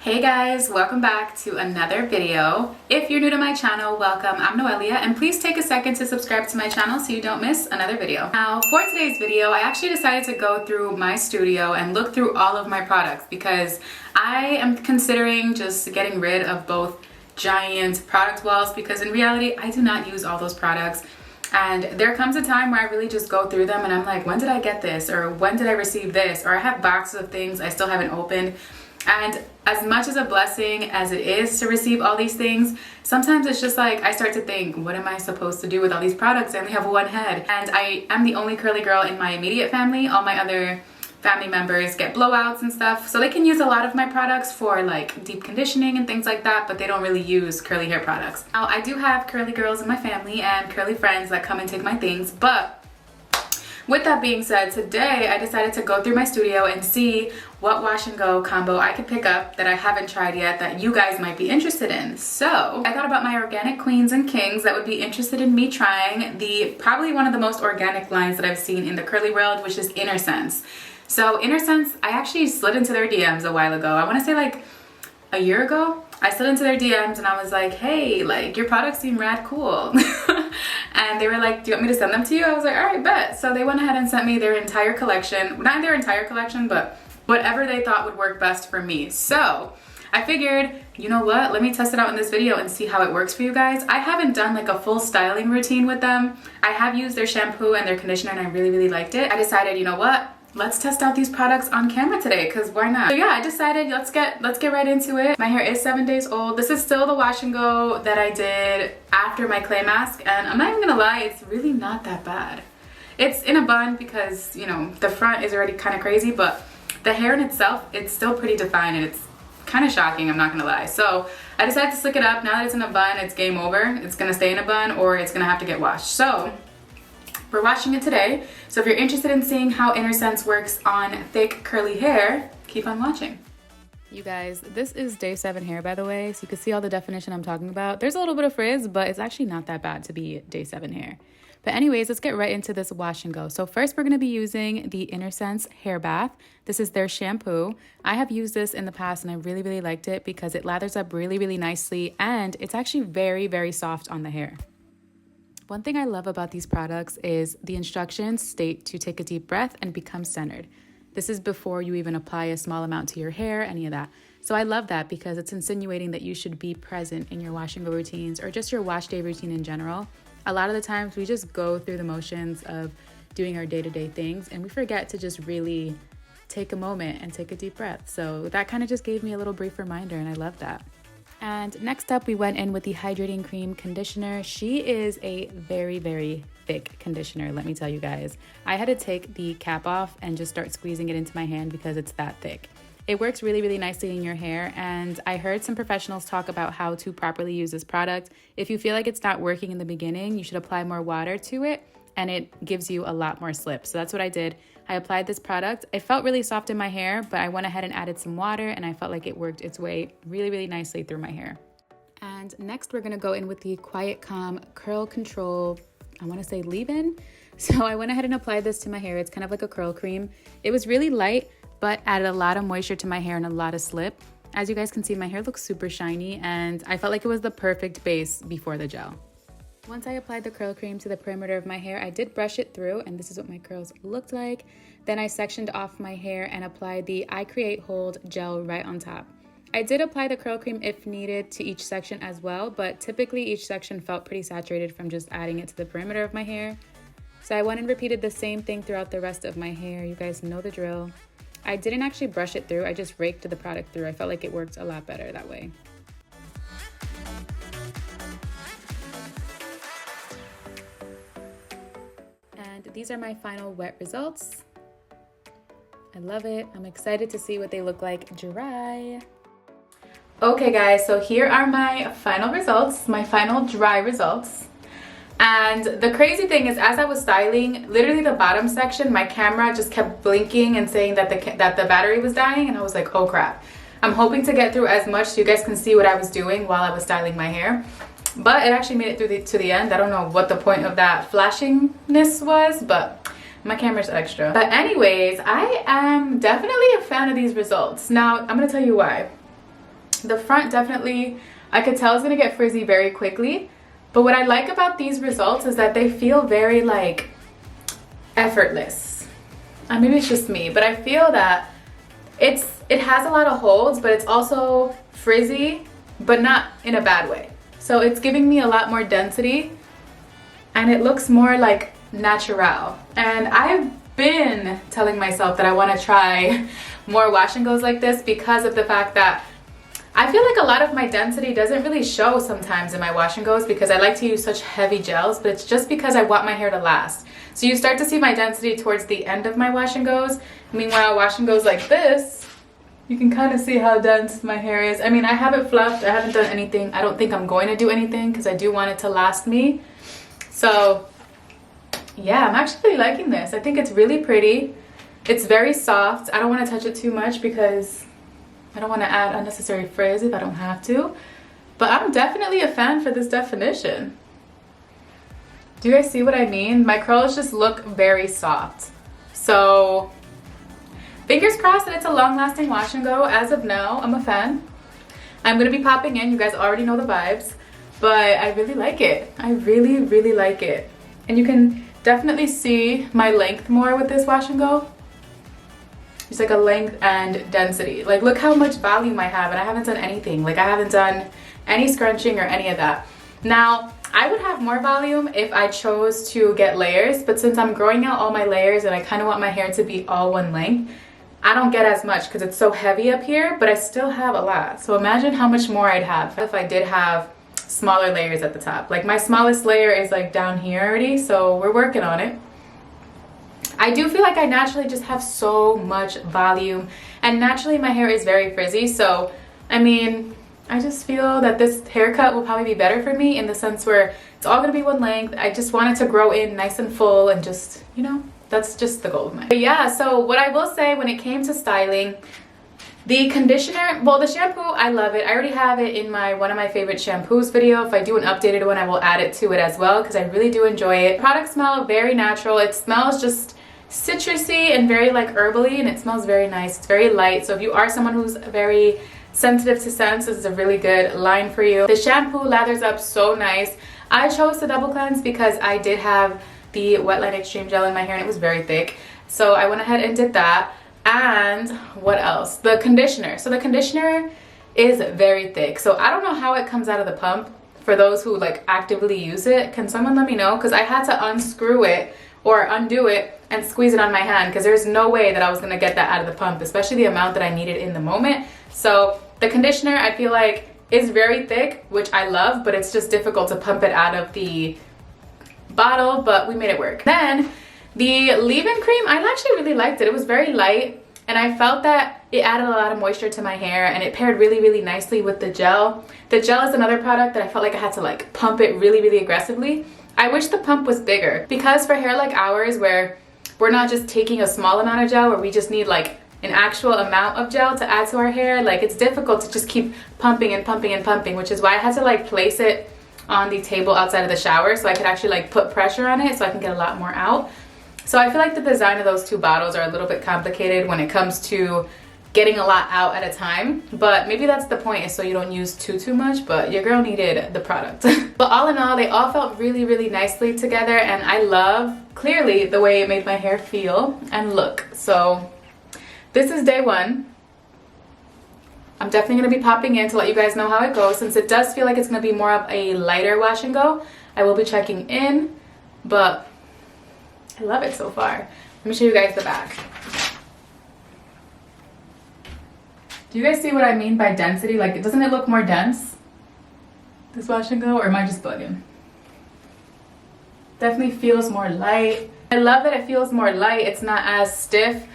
Hey guys, welcome back to another video. If you're new to my channel, welcome. I'm Noelia, and please take a second to subscribe to my channel so you don't miss another video. Now, for today's video, I actually decided to go through my studio and look through all of my products because I am considering just getting rid of both giant product walls because in reality, I do not use all those products. And there comes a time where I really just go through them and I'm like, when did I get this? Or when did I receive this? Or I have boxes of things I still haven't opened. And as much as a blessing as it is to receive all these things, sometimes it's just like I start to think, what am I supposed to do with all these products? I only have one head. And I am the only curly girl in my immediate family. All my other family members get blowouts and stuff. So they can use a lot of my products for like deep conditioning and things like that, but they don't really use curly hair products. Now, I do have curly girls in my family and curly friends that come and take my things, but with that being said, today I decided to go through my studio and see what wash and go combo I could pick up that I haven't tried yet that you guys might be interested in. So I thought about my organic queens and kings that would be interested in me trying the probably one of the most organic lines that I've seen in the curly world, which is Inner Sense. So Inner Sense, I actually slid into their DMs a while ago. I want to say like a year ago. I slid into their DMs and I was like, hey, like your products seem rad cool. And they were like, do you want me to send them to you? I was like, all right, bet. So they went ahead and sent me their entire collection. Not their entire collection, but whatever they thought would work best for me. So I figured, you know what? Let me test it out in this video and see how it works for you guys. I haven't done like a full styling routine with them. I have used their shampoo and their conditioner and I really, really liked it. I decided, you know what? Let's test out these products on camera today because why not? So yeah, I decided let's get right into it. My hair is 7 days old. This is still the wash and go that I did after my clay mask, and I'm not even gonna lie, it's really not that bad. It's in a bun because, you know, the front is already kind of crazy, but the hair in itself, it's still pretty defined and it's kind of shocking, I'm not gonna lie. So I decided to slick it up. Now that it's in a bun, it's game over. It's gonna stay in a bun or it's gonna have to get washed. So we're washing it today. So if you're interested in seeing how Inner Sense works on thick curly hair, keep on watching. You guys, this is day 7 hair, by the way, so you can see all the definition I'm talking about. There's a little bit of frizz, but it's actually not that bad to be day 7 hair. But anyways, let's get right into this wash and go. So first we're gonna be using the Inner Sense hair bath. This is their shampoo. I have used this in the past and I really, really liked it because it lathers up really, really nicely and it's actually very, very soft on the hair. One thing I love about these products is the instructions state to take a deep breath and become centered. This is before you even apply a small amount to your hair, any of that. So I love that because it's insinuating that you should be present in your wash and go routines or just your wash day routine in general. A lot of the times we just go through the motions of doing our day-to-day things and we forget to just really take a moment and take a deep breath. So that kind of just gave me a little brief reminder and I love that. And next up, we went in with the Hydrating Cream Conditioner. She is a very, very thick conditioner, let me tell you guys. I had to take the cap off and just start squeezing it into my hand because it's that thick. It works really, really nicely in your hair, and I heard some professionals talk about how to properly use this product. If you feel like it's not working in the beginning, you should apply more water to it, and it gives you a lot more slip. So that's what I did. I applied this product. It felt really soft in my hair, but I went ahead and added some water and I felt like it worked its way really, really nicely through my hair. And next we're gonna go in with the Quiet Calm Curl Control, I wanna say leave-in. So I went ahead and applied this to my hair. It's kind of like a curl cream. It was really light, but added a lot of moisture to my hair and a lot of slip. As you guys can see, my hair looks super shiny and I felt like it was the perfect base before the gel. Once I applied the curl cream to the perimeter of my hair, I did brush it through and this is what my curls looked like. Then I sectioned off my hair and applied the I Create Hold gel right on top. I did apply the curl cream if needed to each section as well, but typically each section felt pretty saturated from just adding it to the perimeter of my hair. So I went and repeated the same thing throughout the rest of my hair. You guys know the drill. I didn't actually brush it through, I just raked the product through. I felt like it worked a lot better that way. And these are my final wet results. I love it. I'm excited to see what they look like dry. Okay guys, so here are my final results, my final dry results. And the crazy thing is, as I was styling, literally the bottom section, my camera just kept blinking and saying that the battery was dying, and I was like, oh crap. I'm hoping to get through as much so you guys can see what I was doing while I was styling my hair. But it actually made it through to the end. I don't know what the point of that flashingness was, but my camera's extra. But anyways, I am definitely a fan of these results. Now, I'm gonna tell you why. The front definitely, I could tell, is gonna get frizzy very quickly. But what I like about these results is that they feel very like effortless. Maybe it's just me, but I feel that it has a lot of holds, but it's also frizzy, but not in a bad way. So it's giving me a lot more density and it looks more like natural. And I've been telling myself that I want to try more wash and goes like this because of the fact that I feel like a lot of my density doesn't really show sometimes in my wash and goes because I like to use such heavy gels, but it's just because I want my hair to last. So you start to see my density towards the end of my wash and goes. Meanwhile, wash and goes like this, you can kind of see how dense my hair is. I mean, I haven't fluffed, I haven't done anything. I don't think I'm going to do anything because I do want it to last me. So yeah, I'm actually liking this. I think it's really pretty. It's very soft. I don't want to touch it too much because I don't want to add unnecessary frizz if I don't have to. But I'm definitely a fan for this definition. Do you guys see what I mean? My curls just look very soft. So fingers crossed that it's a long-lasting wash and go. As of now, I'm a fan. I'm going to be popping in. You guys already know the vibes. But I really like it. I really, really like it. And you can definitely see my length more with this wash and go. It's like a length and density. Like, look how much volume I have, and I haven't done anything. Like, I haven't done any scrunching or any of that. Now, I would have more volume if I chose to get layers, but since I'm growing out all my layers and I kind of want my hair to be all one length, I don't get as much because it's so heavy up here, but I still have a lot. So imagine how much more I'd have if I did have smaller layers at the top. Like, my smallest layer is like down here already, so we're working on it. I do feel like I naturally just have so much volume, and naturally my hair is very frizzy, so I mean, I just feel that this haircut will probably be better for me in the sense where it's all gonna be one length. I just want it to grow in nice and full and just, you know, that's just the goal of mine. But yeah, so what I will say when it came to styling, the conditioner, well, the shampoo, I love it. I already have it in my one of my favorite shampoos video. If I do an updated one, I will add it to it as well because I really do enjoy it. Products smell very natural. It smells just citrusy and very like herbally, and it smells very nice. It's very light, so if you are someone who's very sensitive to scents, this is a really good line for you. The shampoo lathers up so nice. I chose to double cleanse because I did have the Wetline Extreme Gel in my hair and it was very thick, so I went ahead and did that. And what else? The conditioner. So the conditioner is very thick, so I don't know how it comes out of the pump. For those who like actively use it, can someone let me know? Because I had to unscrew it or undo it and squeeze it on my hand because there's no way that I was gonna get that out of the pump, especially the amount that I needed in the moment. So the conditioner, I feel like, is very thick, which I love, but it's just difficult to pump it out of the bottle, but we made it work. Then the leave-in cream, I actually really liked it. It was very light, and I felt that it added a lot of moisture to my hair, and it paired really, really nicely with the gel. The gel is another product that I felt like I had to like pump it really, really aggressively. I wish the pump was bigger because for hair like ours, where we're not just taking a small amount of gel, where we just need like an actual amount of gel to add to our hair, like it's difficult to just keep pumping and pumping and pumping, which is why I had to like place it on the table outside of the shower so I could actually like put pressure on it so I can get a lot more out. So I feel like the design of those two bottles are a little bit complicated when it comes to getting a lot out at a time, but maybe that's the point, is so you don't use too much, but your girl needed the product. But all in all, they all felt really, really nicely together, and I love clearly the way it made my hair feel and look. So this is day one. I'm definitely going to be popping in to let you guys know how it goes. Since it does feel like it's going to be more of a lighter wash and go, I will be checking in, but I love it so far. Let me show you guys the back. Do you guys see what I mean by density? Like, doesn't it look more dense, this wash and go, or am I just bugging? Definitely feels more light. I love that it feels more light. It's not as stiff,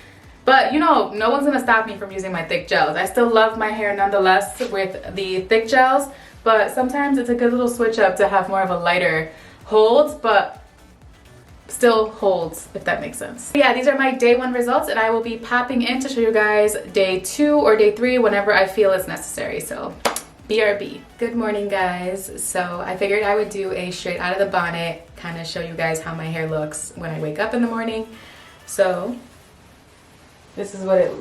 but you know, no one's gonna stop me from using my thick gels. I still love my hair nonetheless with the thick gels, but sometimes it's a good little switch up to have more of a lighter hold, but still holds, if that makes sense. Yeah, these are my day one results, and I will be popping in to show you guys day 2 or day 3 whenever I feel is necessary. So BRB. Good morning, guys. So I figured I would do a straight out of the bonnet, kind of show you guys how my hair looks when I wake up in the morning. So this is what it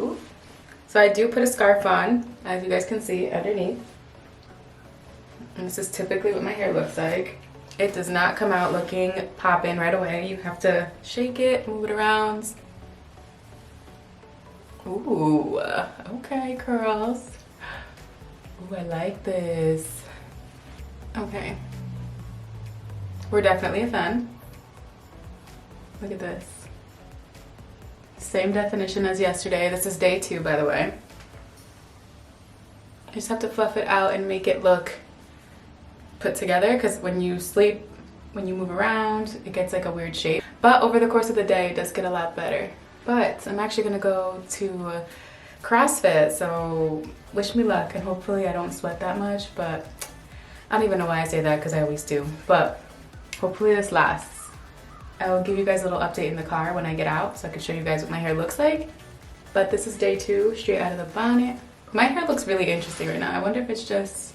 So I do put a scarf on, as you guys can see underneath. And this is typically what my hair looks like. It does not come out looking poppin' right away. You have to shake it, move it around. Ooh, okay, curls. Ooh, I like this. Okay. We're definitely a fan. Look at this. Same definition as yesterday. This is day 2, by the way. I just have to fluff it out and make it look put together, because when you sleep, when you move around, it gets like a weird shape. But over the course of the day, it does get a lot better. But I'm actually gonna go to CrossFit, so wish me luck, and hopefully I don't sweat that much, but I don't even know why I say that, because I always do. But hopefully this lasts. I'll give you guys a little update in the car when I get out, so I can show you guys what my hair looks like. But this is day 2, straight out of the bonnet. My hair looks really interesting right now. I wonder if it's just,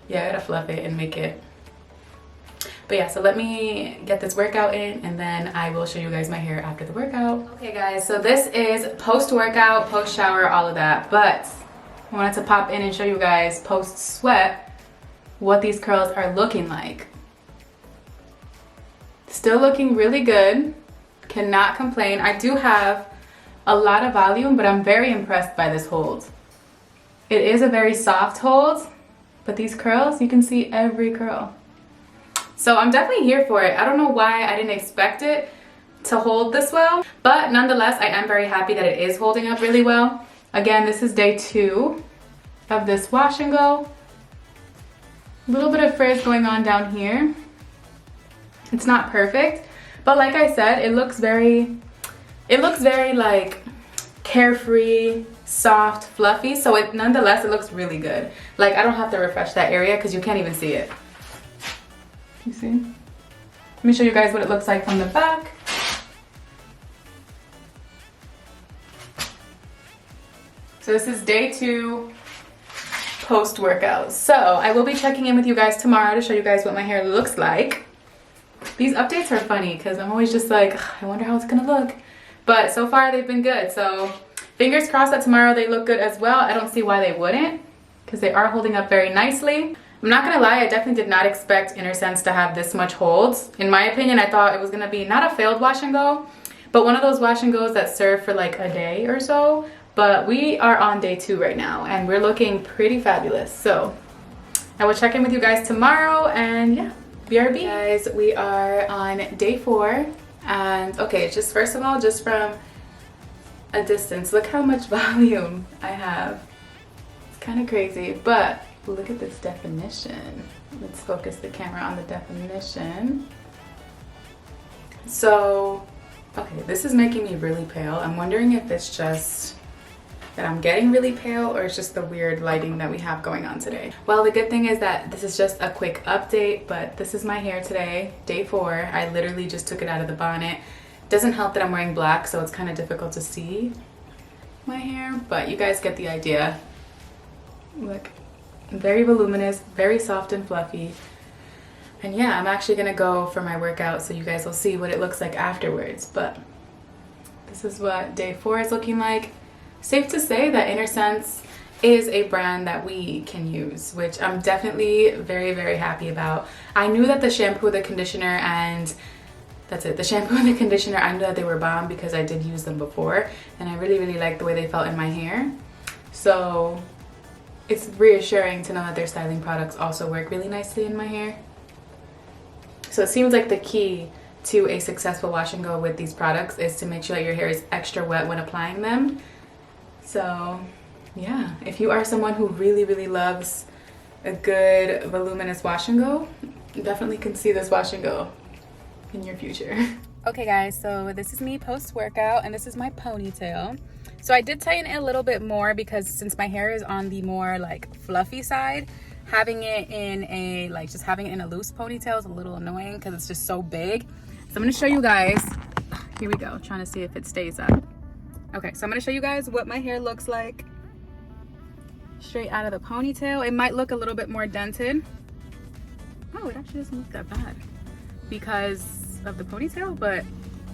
yeah, I gotta fluff it and make it. But yeah, so let me get this workout in, and then I will show you guys my hair after the workout. Okay guys, so this is post-workout, post-shower, all of that. But I wanted to pop in and show you guys post-sweat what these curls are looking like. Still looking really good. Cannot complain. I do have a lot of volume, but I'm very impressed by this hold. It is a very soft hold, but these curls, you can see every curl. So I'm definitely here for it. I don't know why I didn't expect it to hold this well, but nonetheless, I am very happy that it is holding up really well. Again, this is day 2 of this wash and go. A little bit of frizz going on down here. It's not perfect, but like I said, it looks very like carefree, soft, fluffy. So nonetheless, it looks really good. Like, I don't have to refresh that area because you can't even see it. You see? Let me show you guys what it looks like from the back. So this is day 2 post-workout. So I will be checking in with you guys tomorrow to show you guys what my hair looks like. These updates are funny because I'm always just like, I wonder how it's gonna look. But so far they've been good. So fingers crossed that tomorrow they look good as well. I don't see why they wouldn't, because they are holding up very nicely. I'm not gonna lie, I definitely did not expect Intersense to have this much holds. In my opinion, I thought it was gonna be not a failed wash and go, but one of those wash and goes that serve for like a day or so. But we are on day 2 right now, and we're looking pretty fabulous. So I will check in with you guys tomorrow, and yeah, BRB. Guys, we are on day 4, and okay, just first of all, just from a distance, look how much volume I have. It's kind of crazy, but look at this definition. Let's focus the camera on the definition. So, okay, this is making me really pale. I'm wondering if it's just that I'm getting really pale, or it's just the weird lighting that we have going on today. Well, the good thing is that this is just a quick update, but this is my hair today, day 4. I literally just took it out of the bonnet. Doesn't help that I'm wearing black, so it's kind of difficult to see my hair, but you guys get the idea. Look, very voluminous, very soft and fluffy. And yeah, I'm actually gonna go for my workout, so you guys will see what it looks like afterwards. But this is what day 4 is looking like. Safe to say that Intersense is a brand that we can use, which I'm definitely very, very happy about. I knew that the shampoo, the conditioner, and that's it. The shampoo and the conditioner, I knew that they were bomb because I did use them before, and I really, really liked the way they felt in my hair. So it's reassuring to know that their styling products also work really nicely in my hair. So it seems like the key to a successful wash and go with these products is to make sure that your hair is extra wet when applying them. So yeah, if you are someone who really, really loves a good voluminous wash and go, you definitely can see this wash and go in your future. Okay guys, so this is me post-workout, and this is my ponytail. So I did tighten it a little bit more because since my hair is on the more like fluffy side, having it in a just having it in a loose ponytail is a little annoying because it's just so big. So I'm gonna show you guys. Here we go, trying to see if it stays up. Okay, so I'm gonna show you guys what my hair looks like straight out of the ponytail. It might look a little bit more dented. Oh, it actually doesn't look that bad because of the ponytail, but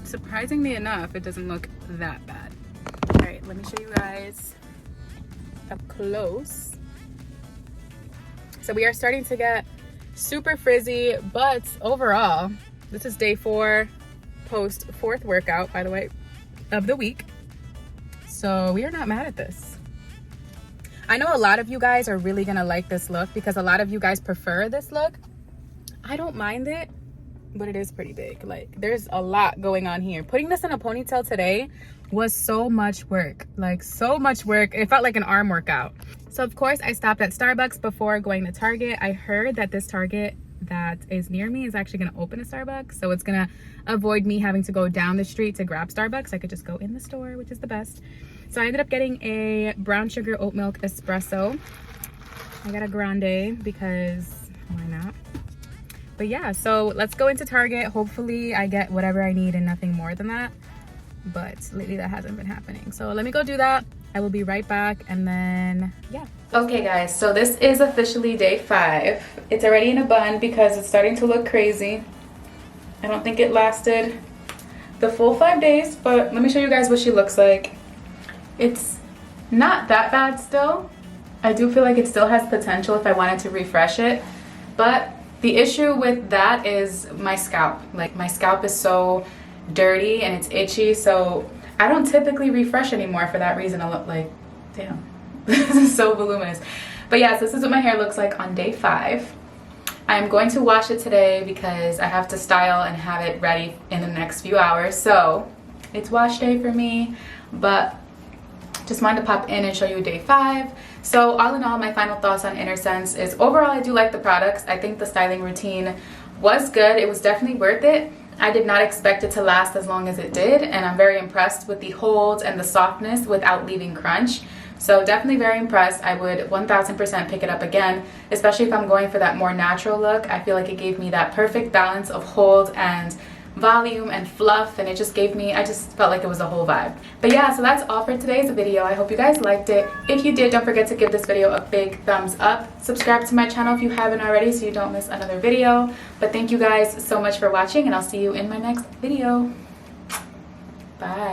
surprisingly enough, it doesn't look that bad. All right, let me show you guys up close. So we are starting to get super frizzy, but overall, this is day 4 post 4th workout, by the way, of the week. So we are not mad at this. I know a lot of you guys are really gonna like this look because a lot of you guys prefer this look. I don't mind it, but it is pretty big. Like, there's a lot going on here. Putting this in a ponytail today was so much work, like so much work. It felt like an arm workout. So of course I stopped at Starbucks before going to Target. I heard that this Target that is near me is actually gonna open a Starbucks, so it's gonna avoid me having to go down the street to grab Starbucks. I could just go in the store, which is the best. So I ended up getting a brown sugar oat milk espresso. I got a grande because why not? But yeah, so let's go into Target. Hopefully I get whatever I need and nothing more than that, but lately that hasn't been happening. So let me go do that. I will be right back, and then yeah. Okay guys, so this is officially day 5. It's already in a bun because it's starting to look crazy. I don't think it lasted the full 5 days, but let me show you guys what she looks like. It's not that bad still. I do feel like it still has potential if I wanted to refresh it, but the issue with that is my scalp. Like, my scalp is so dirty and it's itchy, so I don't typically refresh anymore for that reason. I look like, damn, this is so voluminous. But yes, this is what my hair looks like on day 5. I'm going to wash it today because I have to style and have it ready in the next few hours. So it's wash day for me, but just wanted to pop in and show you day 5. So all in all, my final thoughts on Innersense is overall I do like the products. I think the styling routine was good. It was definitely worth it. I did not expect it to last as long as it did, and I'm very impressed with the hold and the softness without leaving crunch. So definitely very impressed. I would 1000% pick it up again, especially if I'm going for that more natural look. I feel like it gave me that perfect balance of hold and volume and fluff, and it just gave me, I just felt like it was a whole vibe. But yeah, so that's all for today's video. I hope you guys liked it. If you did, don't forget to give this video a big thumbs up. Subscribe to my channel if you haven't already so you don't miss another video. But thank you guys so much for watching, and I'll see you in my next video. Bye.